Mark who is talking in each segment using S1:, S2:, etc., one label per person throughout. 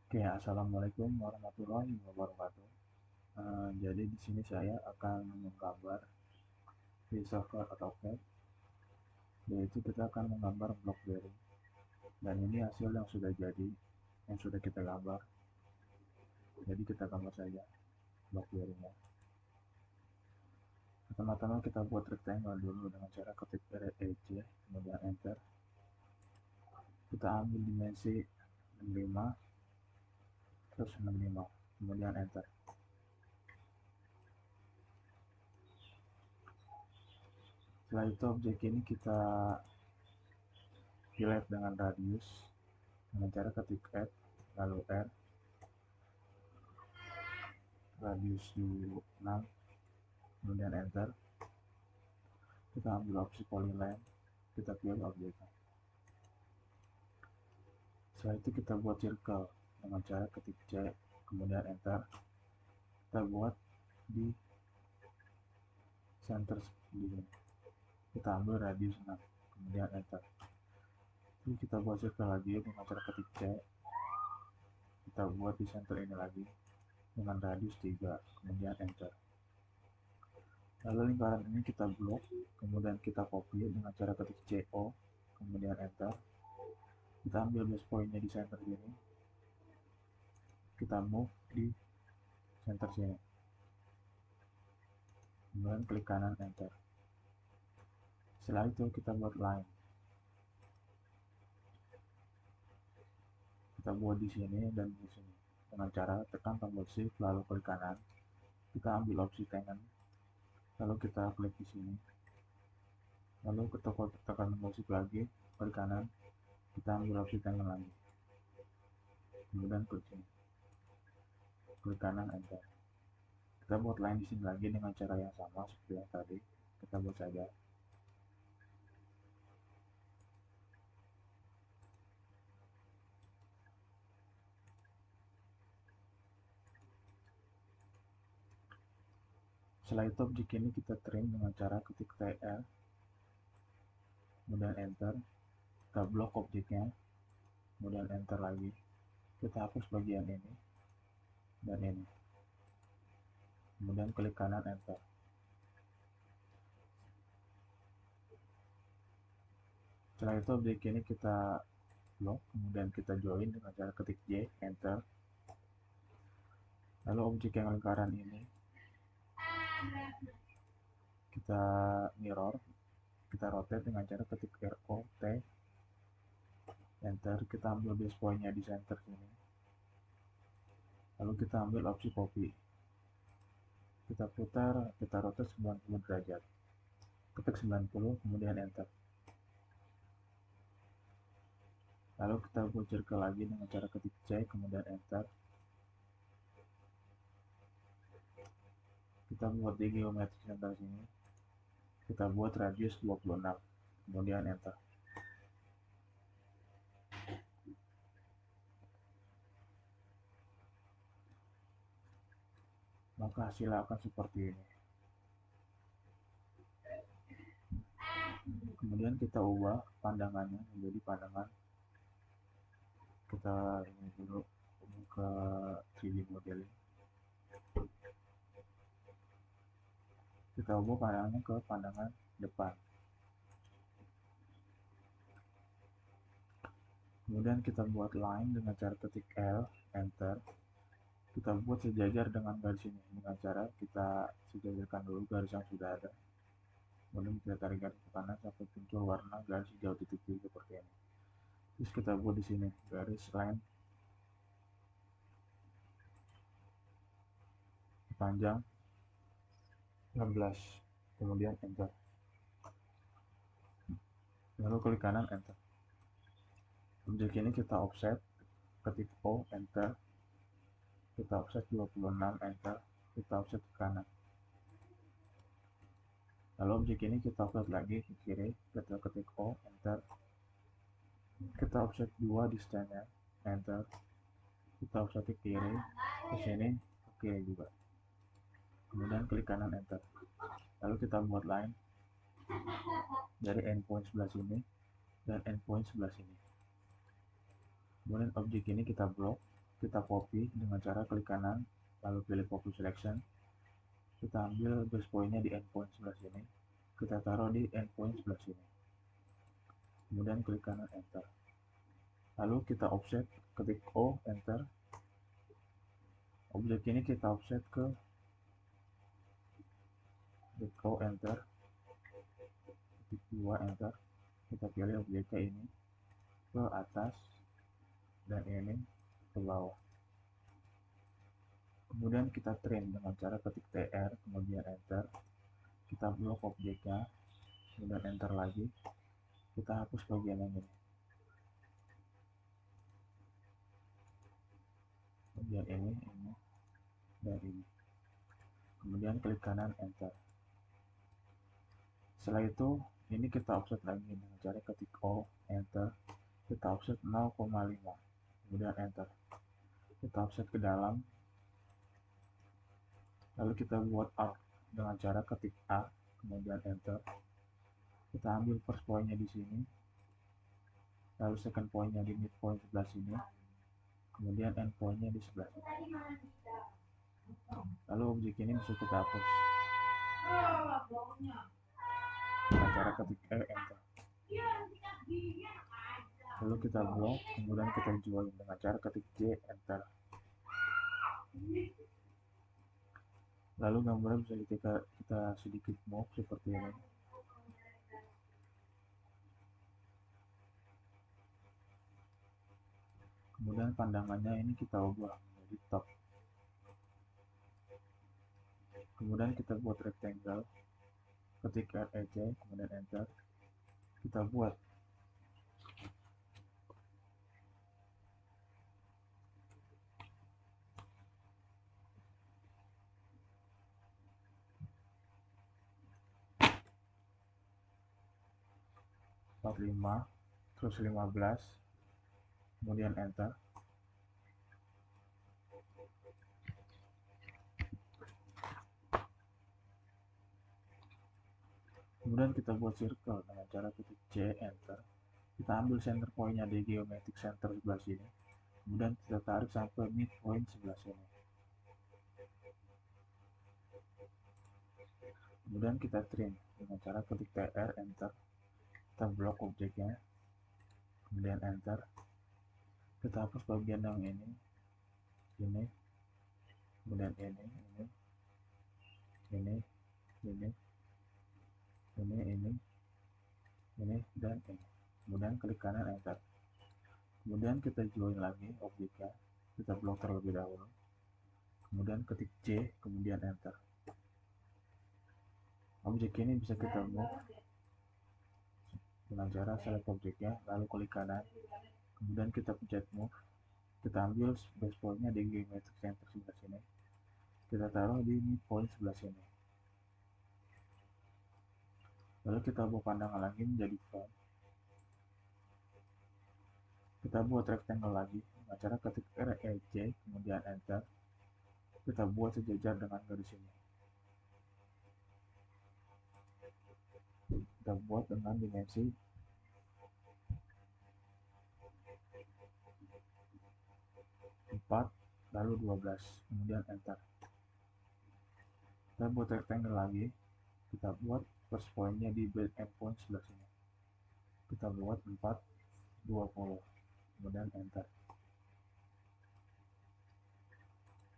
S1: Oke, assalamualaikum warahmatullahi wabarakatuh. Jadi di sini saya akan menggambar di software AutoCAD, yaitu kita akan menggambar blok bearing. Dan ini hasil yang sudah jadi, yang sudah kita gambar. Jadi kita gambar saja blok bearingnya. Pertama-tama kita buat rectangle dulu dengan cara ketik REC, kemudian enter. Kita ambil dimensi 65, terus 65, kemudian enter. Setelah itu objek ini kita delete dengan radius dengan cara ketik add lalu R, radius di 6, kemudian enter. Kita ambil opsi polyline, kita pilih objeknya. Setelah itu kita buat circle dengan cara ketik C, kemudian enter. Kita buat di center di sini. Kita ambil radius 6, kemudian enter. Lalu kita buat circle lagi dengan cara ketik C. Kita buat di center ini lagi dengan radius 3, kemudian enter. Lalu lingkaran ini kita blok, kemudian kita copy dengan cara ketik CO, kemudian enter. Kita ambil base pointnya di center sini, kita move di center sini, kemudian klik kanan enter. Setelah itu kita buat line, kita buat di sini dan di sini dengan cara tekan tombol shift lalu klik kanan, kita ambil opsi tangen, lalu kita klik di sini, lalu kita tekan tombol shift lagi, klik kanan, kita ambil opsi tangen lagi, kemudian klik sini, klik kanan enter. Kita buat line di sini lagi dengan cara yang sama seperti yang tadi. Kita buat saja. Setelah itu objek ini kita trim dengan cara ketik TL, kemudian enter. Kita blok objeknya, kemudian enter lagi. Kita hapus bagian ini dan ini, kemudian klik kanan enter. Setelah itu objek ini kita blok, kemudian kita join dengan cara ketik J, enter. Lalu objek yang lingkaran ini kita mirror, kita rotate dengan cara ketik ROT, enter. Kita ambil base pointnya di center sini, lalu kita ambil opsi copy, kita putar, kita rotate 90 derajat, ketik 90, kemudian enter. Lalu kita buat circle lagi dengan cara ketik C, kemudian enter. Kita buat di geometri center sini, kita buat radius 26, kemudian enter. Maka hasilnya akan seperti ini. Kemudian kita ubah pandangannya menjadi pandangan, kita ini dulu ke 3D modeling, kita ubah pandangannya ke pandangan depan. Kemudian kita buat line dengan cara ketik L, enter. Kita buat sejajar dengan garis ini dengan cara kita sejajarkan dulu garis yang sudah ada, kemudian kita tarik garis ke kanan sampai muncul warna garis hijau titik seperti ini. Terus kita buat di sini garis line panjang 16, kemudian enter. Lalu klik kanan enter. Objek ini kita offset, ketik O, enter. Kita offset 26, enter. Kita offset ke kanan. Lalu objek ini kita offset lagi ke kiri, kita ketik O, enter. Kita offset 2 distance-nya, enter. Kita offset ke kiri, ke sini, ke kiri juga. Kemudian klik kanan enter. Lalu kita buat line dari endpoint sebelah sini dan endpoint sebelah sini. Kemudian objek ini kita blok, kita copy dengan cara klik kanan, lalu pilih focus selection, kita ambil base point-nya di endpoint sebelah sini, kita taruh di endpoint sebelah sini, kemudian klik kanan enter, lalu kita offset, ketik O enter, objek ini kita offset ke ketik O enter, ketik 2 enter, kita pilih objeknya ini ke atas dan ini ke bawah, kemudian kita trim dengan cara ketik TR kemudian enter, kita blok objeknya kemudian enter lagi, kita hapus bagian yang ini, bagian ini dan ini, kemudian klik kanan enter. Setelah itu ini kita offset lagi dengan cara ketik O enter, kita offset 0,5 kemudian enter, kita offset ke dalam, lalu kita buat arc dengan cara ketik A kemudian enter, kita ambil first point-nya di sini, lalu second point-nya di midpoint sebelah sini, kemudian end point-nya di sebelah sini, lalu objek ini bisa kita hapus dengan cara ketik E enter, lalu kita blok kemudian kita join dengan cara ketik J enter, lalu gambarnya bisa kita sedikit move seperti ini, kemudian pandangannya ini kita ubah menjadi top, kemudian kita buat rectangle, ketik REJ kemudian enter, kita buat terus 15 kemudian enter, kemudian kita buat circle dengan cara ketik C enter, kita ambil center point-nya di geometric center sebelah sini, kemudian kita tarik sampai midpoint sebelah sini, kemudian kita trim dengan cara ketik TR enter, kita blok objeknya kemudian enter, kita hapus bagian yang ini kemudian ini dan ini, kemudian klik kanan enter, kemudian kita join lagi objeknya, kita blok terlebih dahulu, kemudian ketik C kemudian enter, objek ini bisa kita move dengan cara select objeknya lalu klik kanan, kemudian kita pencet move, kita ambil base point-nya di geometric center sebelah sini, kita taruh di midpoint sebelah sini, lalu kita buat pandangan lagi menjadi front, kita buat rectangle lagi dengan cara ketik REJ kemudian enter, kita buat sejajar dengan garis ini, kita buat dengan dimensi 4 lalu 12 kemudian enter, kita buat rectangle lagi, kita buat first point-nya di endpoint sebelah sini, kita buat 4 20 kemudian enter,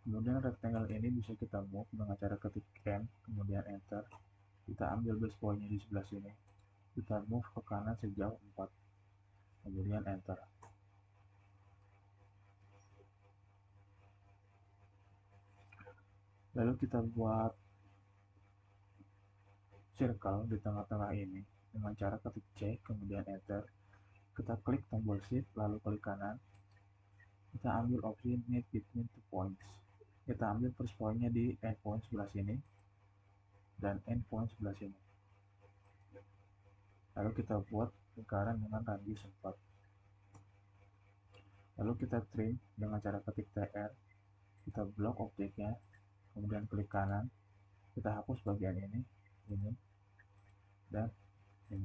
S1: kemudian rectangle ini bisa kita move dengan cara ketik M kemudian enter, kita ambil base point-nya di sebelah sini, kita move ke kanan sejauh 4 kemudian enter, lalu kita buat circle di tengah-tengah ini dengan cara ketik C kemudian enter, kita klik tombol shift lalu klik kanan, kita ambil opsi meet between two points, kita ambil first point-nya di endpoint sebelah sini dan endpoint sebelah sini, lalu kita buat lingkaran dengan radius 4, lalu kita trim dengan cara ketik TR, kita blok objeknya kemudian klik kanan, kita hapus bagian ini dan ini,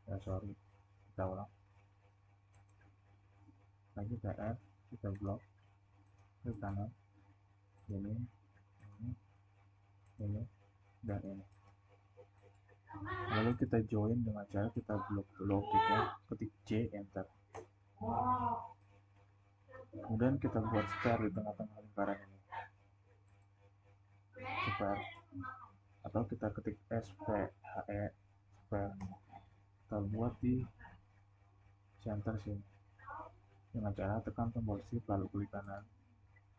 S1: kita ulang lagi TR, kita blok klik kanan, ini, ini, dan ini. Lalu kita join dengan cara kita blok dulu objeknya, ketik C, enter. Kemudian kita buat square di tengah-tengah lingkaran ini, square, atau kita ketik SPHE, square. Kita buat di center sini dengan cara tekan tombol shift lalu klik kanan,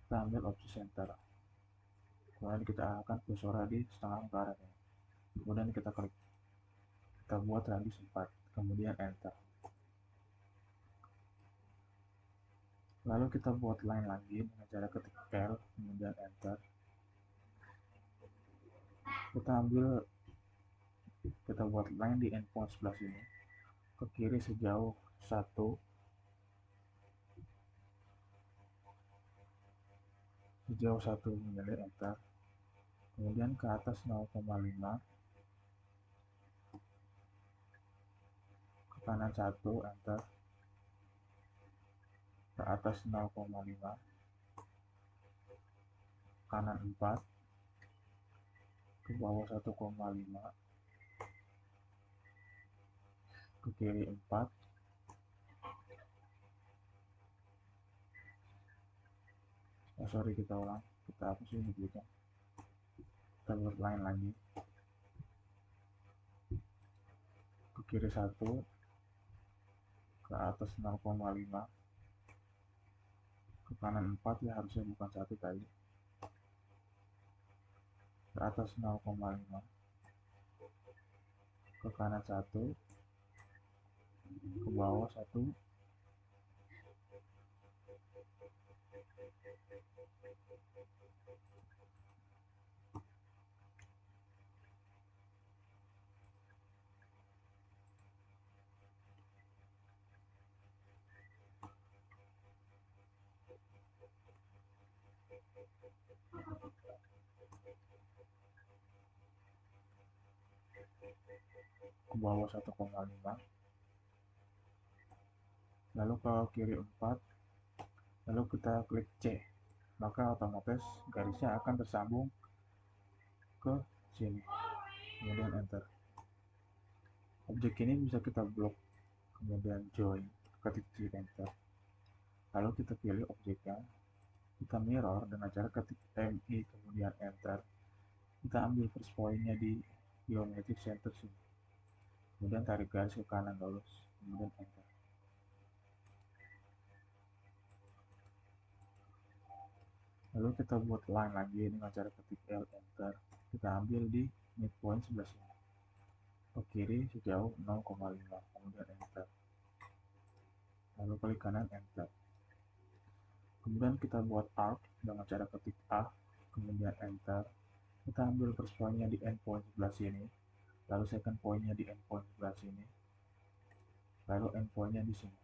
S1: kita ambil opsi center, kemudian kita arahkan kursornya di setengah lingkaran ini, kemudian kita klik, kita buat radius 4, kemudian enter. Lalu kita buat line lagi dengan cara ketik L, kemudian enter. Kita buat line di endpoint sebelah sini, ke kiri sejauh 1, mili, enter. Kemudian ke atas 0,5, ke kanan 1, enter. Ke atas 0,5, kanan 4, ke bawah 1,5, ke kiri 4, kita ulang, kita hapus ini dulu, kita buat line lagi, ke kiri 1, ke atas 0,5, ke kanan 4, ya harusnya bukan 1 tadi, ke atas 0,5, ke kanan 1, ke bawah 1, ke bawah 1,5, lalu ke kiri 4, lalu kita klik C, maka otomatis garisnya akan tersambung ke sini, kemudian enter. Objek ini bisa kita blok, kemudian join, ketik C, enter. Lalu kita pilih objeknya, kita mirror dengan cara ketik MI, kemudian enter. Kita ambil first point-nya di geometric center sini, kemudian tarik garis ke kanan lurus, kemudian enter. Lalu kita buat line lagi dengan cara ketik L, enter. Kita ambil di midpoint sebelah sini, ke kiri sejauh 0,5, kemudian enter. Lalu klik kanan, enter. Kemudian kita buat arc dengan cara ketik A, kemudian enter. Kita ambil first point-nya di endpoint sebelah sini, lalu second point-nya di endpoint sebelah sini, lalu endpoint-nya di sini.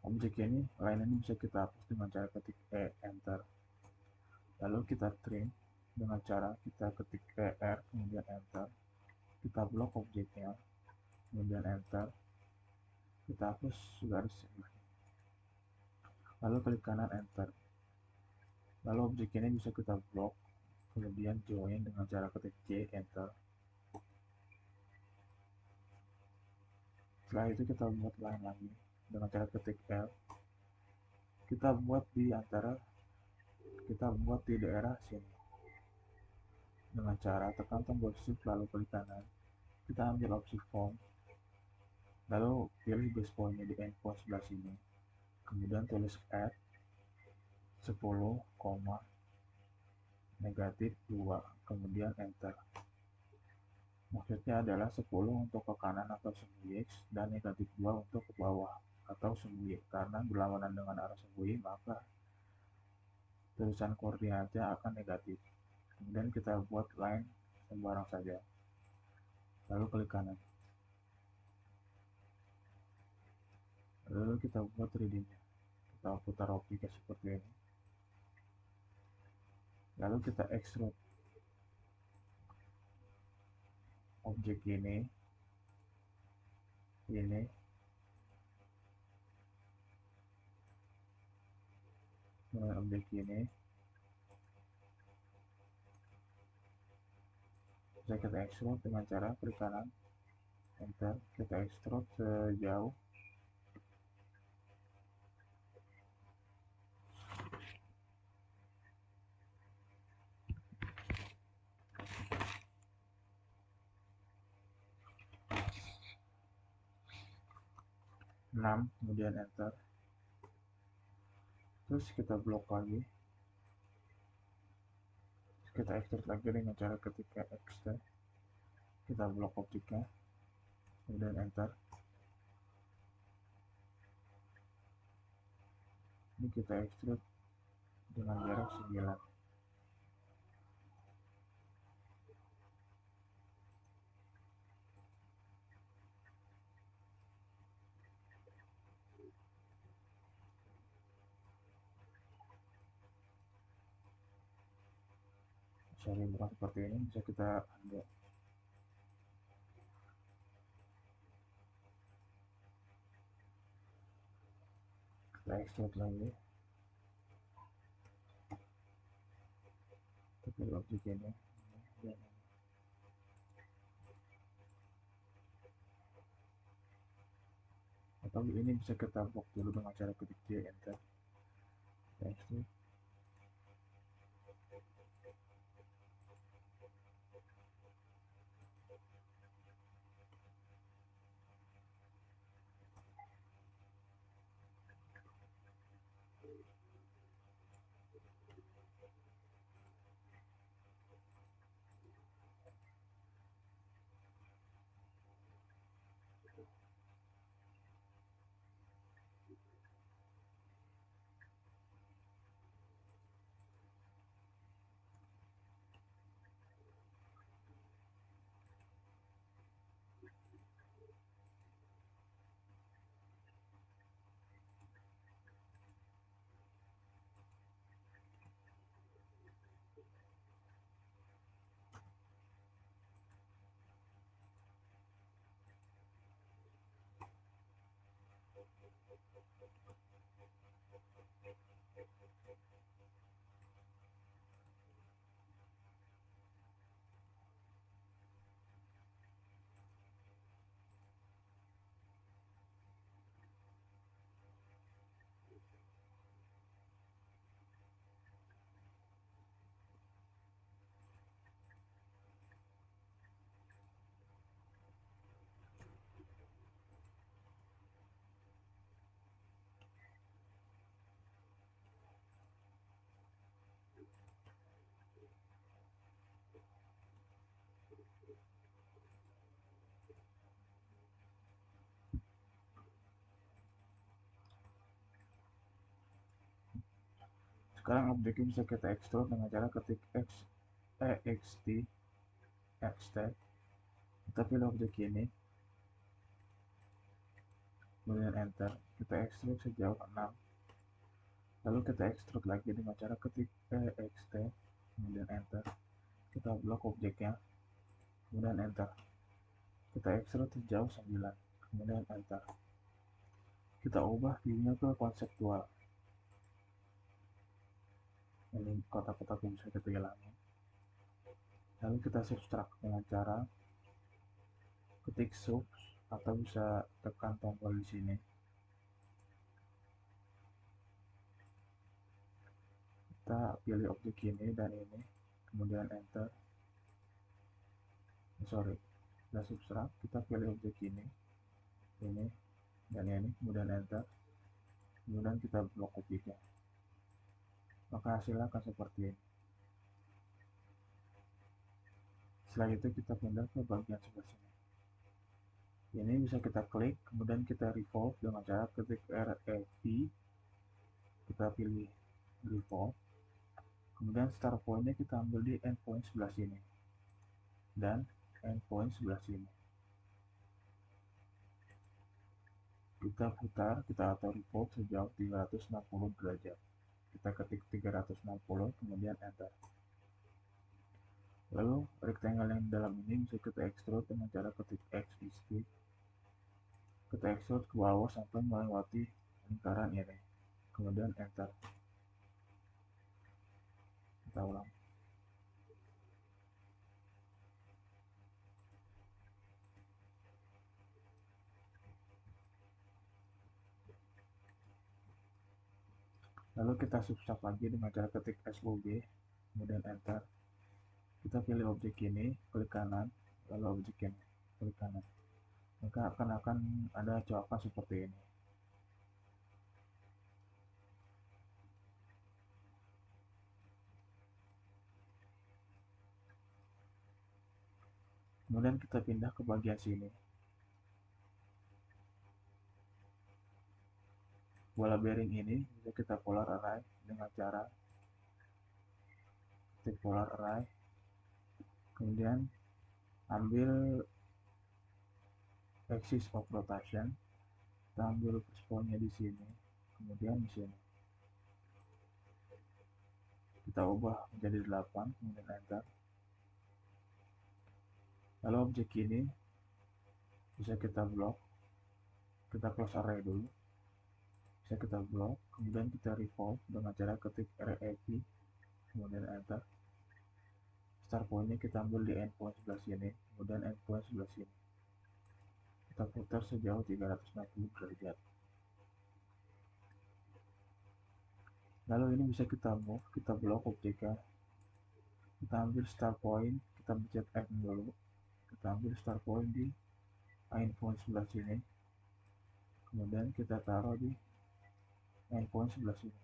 S1: Objek ini, line ini bisa kita hapus dengan cara ketik E, enter. Lalu kita trim dengan cara kita ketik ER, kemudian enter. Kita blok objeknya, kemudian enter. Kita hapus garis sebelah ini, lalu klik kanan, enter. Lalu objek ini bisa kita blok, kemudian join dengan cara ketik C, enter. Setelah itu kita buat line lagi dengan cara ketik L. Kita buat di daerah sini dengan cara tekan tombol shift lalu klik kanan. Kita ambil opsi form, lalu pilih base point-nya di endpoint sebelah sini, kemudian tulis add 10, -2, kemudian enter. Maksudnya adalah 10 untuk ke kanan atau semu X, dan -2 untuk ke bawah atau semu Y. Karena berlawanan dengan arah semu Y, maka tulisan koordinatnya akan negatif. Kemudian kita buat line sembarang saja, lalu klik kanan. Lalu kita buat 3D-nya, kita putar objeknya seperti ini. Lalu kita extrude objek ini, dengan objek ini bisa kita extrude dengan cara klik kanan, enter, kita extrude sejauh 6, kemudian enter, terus kita blok lagi, kita extrude lagi dengan cara ketika xt, kita blok objeknya, kemudian enter, ini kita extrude dengan jarak 9. Sorry, bukan seperti ini, bisa kita ambil, kita extrude lagi, kita objek ini, dan atau ini bisa kita blok dulu dengan cara ketik J, enter, kita extrude, sekarang objeknya bisa kita extrude dengan cara ketik xt, kita pilih objek ini, kemudian enter, kita extrude sejauh 6, lalu kita extrude lagi dengan cara ketik ext, kemudian enter, kita blok objeknya, kemudian enter, kita extrude sejauh 9, kemudian enter, kita ubah viewnya ke konseptual, ini kotak-kotak yang bisa kita hilangin, lalu kita subtract dengan cara ketik sub atau bisa tekan tombol di sini, kita pilih objek ini dan ini, kemudian enter, kita subtract, kita pilih objek ini dan ini, kemudian enter, kemudian kita blok objeknya, maka hasilnya akan seperti ini. Setelah itu kita pindah ke bagian sebelah sini, ini bisa kita klik, kemudian kita revolve dengan cara ketik REV, kita pilih revolve, kemudian start pointnya kita ambil di endpoint sebelah sini dan endpoint sebelah sini, kita putar, kita auto revolve sejauh 360 derajat, kita ketik 360, kemudian enter, lalu rectangle yang dalam ini bisa kita extrude dengan cara ketik X escape, kita extrude ke bawah sampai melewati lingkaran ini, kemudian enter, kita ulang. Lalu kita subtract lagi dengan cara ketik SUB, kemudian enter. Kita pilih objek ini, klik kanan, lalu objek ini, klik kanan. Maka akan ada jawaban seperti ini. Kemudian kita pindah ke bagian sini. Bola bearing ini bisa kita polar array dengan cara ketik polar array, kemudian ambil axis of rotation, kita ambil spawnnya di sini, kemudian di sini kita ubah menjadi 8, kemudian enter. Lalu objek ini bisa kita blok, kita close array dulu, bisa kita blok, kemudian kita revolve dengan cara ketik rep, kemudian enter. Start pointnya kita ambil di endpoint sebelah sini, kemudian endpoint sebelah sini, kita putar sejauh 360 derajat. Lalu ini bisa kita move, kita blok objeknya, kita ambil start point, kita pencet F dulu, kita ambil start point di endpoint sebelah sini, kemudian kita taruh di endpoint sebelah sini.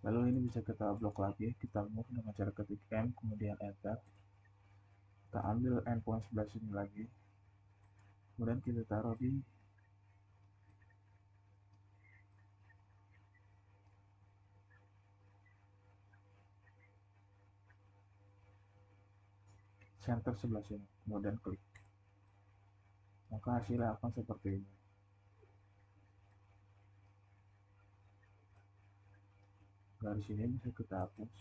S1: Lalu ini bisa kita blok lagi, kita move dengan cara ketik M, kemudian enter. Kita ambil endpoint sebelah sini lagi, kemudian kita taruh di center sebelah sini, kemudian klik. Maka hasilnya akan seperti ini. Garis ini bisa kita hapus.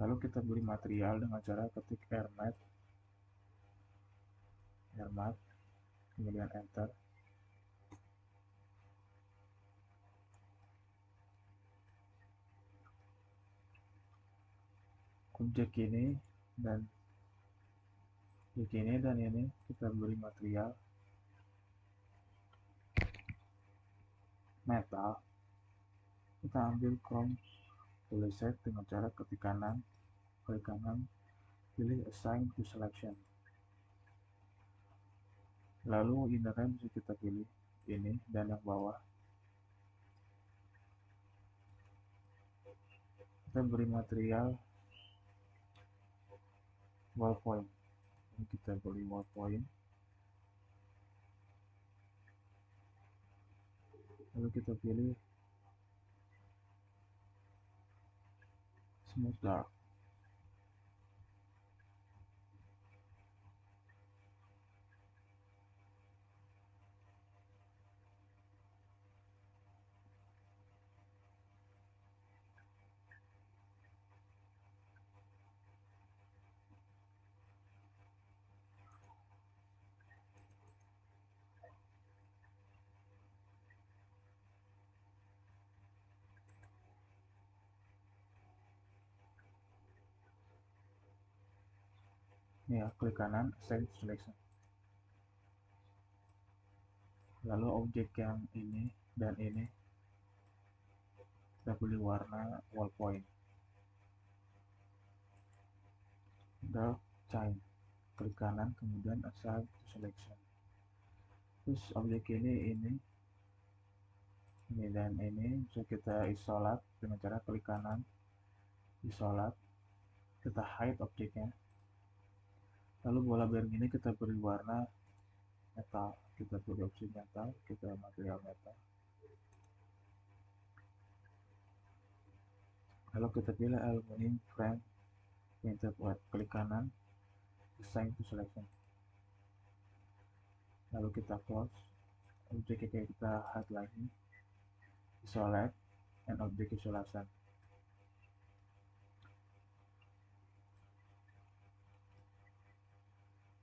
S1: Lalu kita beri material dengan cara ketik airmat, kemudian enter. Objek ini dan ini kita beri material metal. Kita ambil chrome set dengan cara ketik kanan, klik kanan, pilih assign to selection. Lalu innernya bisa kita pilih ini dan yang bawah. Kita beri material wall point. Ini kita beri wall point. Lalu kita pilih smooth dark. Ini ya, klik kanan, assign to selection. Lalu objek yang ini dan ini kita pilih warna wall point, dark chain, klik kanan, kemudian assign to selection. Terus objek ini dan ini bisa kita isolat dengan cara klik kanan, isolat, kita hide objeknya. Lalu bola bearing ini kita beri warna metal, kita beri opsi metal, kita material metal. Lalu kita pilih aluminium frame painted white, klik kanan, assign to selection. Lalu kita close, objeknya kita hide lagi, isolate, and object isolation.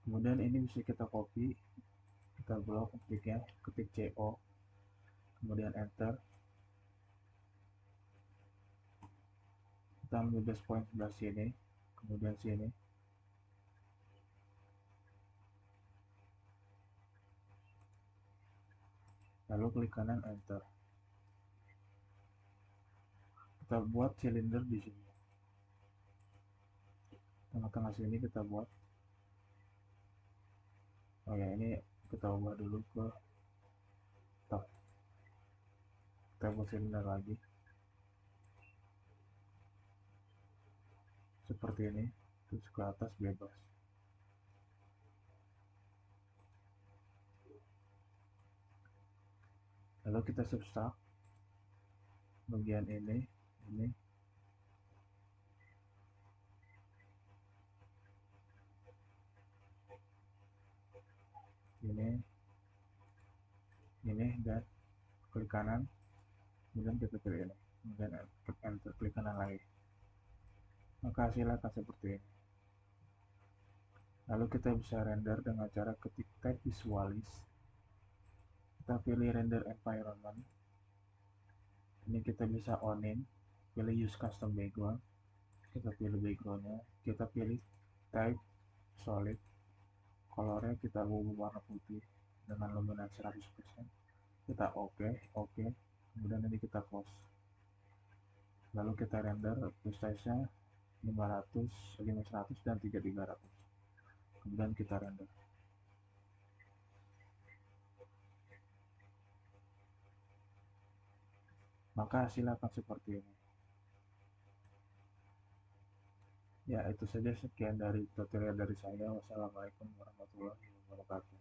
S1: Kemudian ini bisa kita copy, kita blok ketiknya, ketik CO, kemudian enter. Kita ambil base point sebelah sini, kemudian sini, lalu klik kanan enter. Kita buat silinder di sini, tengah-tengah sini kita buat. Oh ya, ini kita ubah dulu ke top. Kita buat silinder lagi seperti ini, terus ke atas bebas. Lalu kita subtract bagian ini, ini, dan klik kanan, kemudian kita pilih ini, kemudian klik enter, klik kanan lagi. Maka hasilnya akan seperti ini. Lalu kita bisa render dengan cara ketik tab visualis, kita pilih render environment, ini kita bisa onin, pilih use custom background, kita pilih backgroundnya, kita pilih type solid, colornya kita ubah warna putih dengan luminance 100%, kita oke, kemudian ini kita close. Lalu kita render size-nya 500, 500 dan 3300, kemudian kita render. Maka hasilnya akan seperti ini. Ya, itu saja, sekian dari tutorial dari saya. Wassalamualaikum warahmatullahi wabarakatuh.